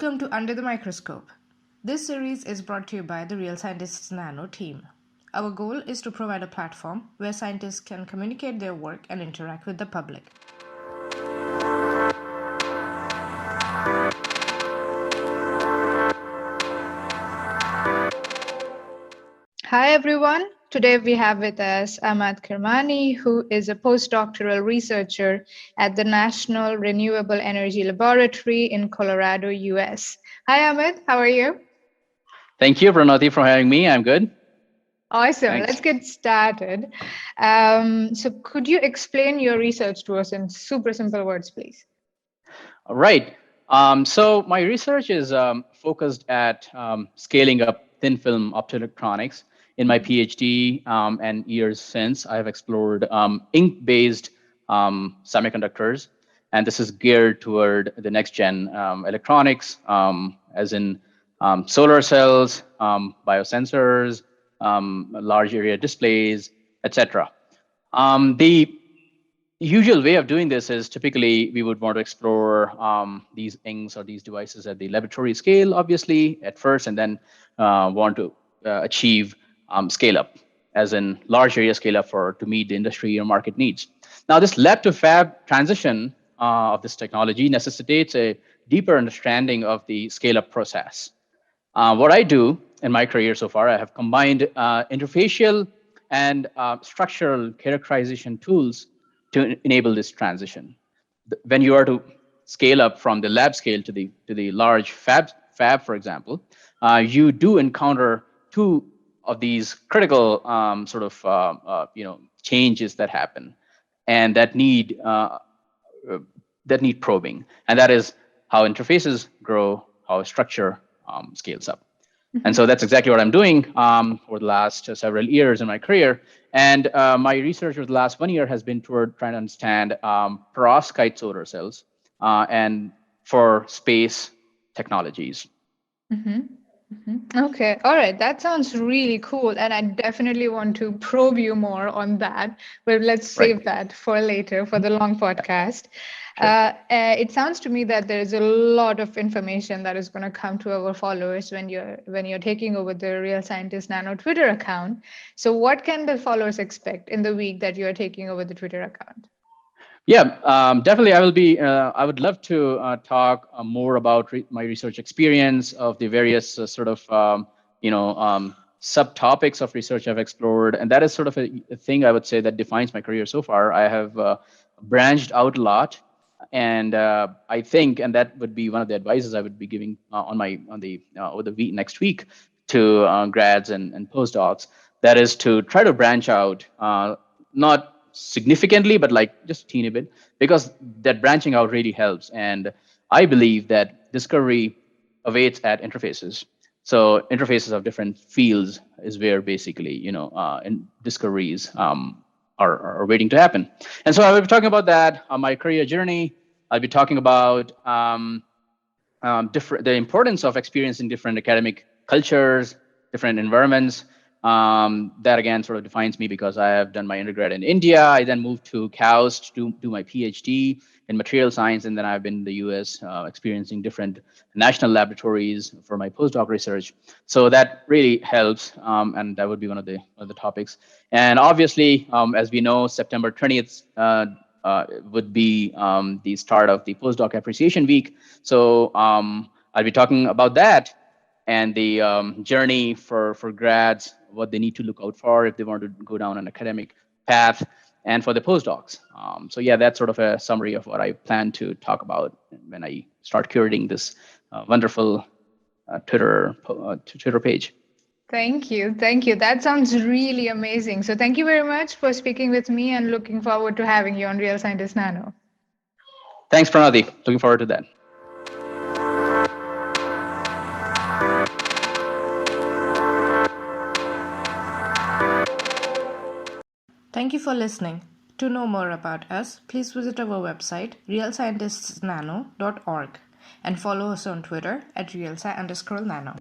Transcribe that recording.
Welcome to Under the Microscope. This series is brought to you by the Real Scientists Nano team. Our goal is to provide a platform where scientists can communicate their work and interact with the public. Hi everyone. Today we have with us Ahmad Kirmani, who is a postdoctoral researcher at the National Renewable Energy Laboratory in Colorado, US. Hi Ahmad, how are you? Thank you, Pranati, for having me. I'm good. Awesome. Thanks. Let's get started. So could you explain your research to us in super simple words, please? All right. So my research is focused at scaling up thin film optoelectronics. In my PhD and years since, I have explored ink-based semiconductors, and this is geared toward the next-gen electronics, as in solar cells, biosensors, large area displays, etc. The usual way of doing this is typically we would want to explore these inks or these devices at the laboratory scale, obviously, at first, and then want to achieve scale up, as in large area scale up to meet the industry or market needs. Now, this lab to fab transition of this technology necessitates a deeper understanding of the scale up process. What I do in my career so far, I have combined interfacial and structural characterization tools to enable this transition. When you are to scale up from the lab scale to the large fab, for example, you do encounter two of these critical changes that happen, and that need probing, and that is how interfaces grow, how a structure scales up. And so that's exactly what I'm doing for the last several years in my career. And my research for the last 1 year has been toward trying to understand perovskite solar cells and for space technologies. Okay, all right. That sounds really cool. And I definitely want to probe you more on that. But let's save that for later, for the long podcast. Sure. It sounds to me that there is a lot of information that is going to come to our followers when you're taking over the Real Scientist Nano Twitter account. So what can the followers expect in the week that you're taking over the Twitter account? Yeah, definitely. I would love to talk more about my research experience of the various subtopics of research I've explored. And that is sort of a thing I would say that defines my career so far. I have branched out a lot. And I think, and that would be one of the advices I would be giving over the week next week to grads and postdocs, that is to try to branch out, not significantly, but like just a teeny bit, because that branching out really helps. And I believe that discovery awaits at interfaces. So interfaces of different fields is where basically, discoveries are waiting to happen. And so I will be talking about that on my career journey. I'll be talking about the importance of experiencing different academic cultures, different environments. That again sort of defines me because I have done my undergrad in India. I then moved to KAUST to do my PhD in material science, and then I've been in the US experiencing different national laboratories for my postdoc research. So that really helps, and that would be one of the topics. And obviously, as we know, September 20th would be the start of the postdoc appreciation week. So I'll be talking about that and the journey for grads, what they need to look out for if they want to go down an academic path, and for the postdocs. So yeah, that's sort of a summary of what I plan to talk about when I start curating this wonderful Twitter page. Thank you. That sounds really amazing. So thank you very much for speaking with me, and looking forward to having you on Real Scientist Nano. Thanks, Pranati. Looking forward to that. Thank you for listening. To know more about us, please visit our website, realscientistsnano.org, and follow us on Twitter at realsci_nano.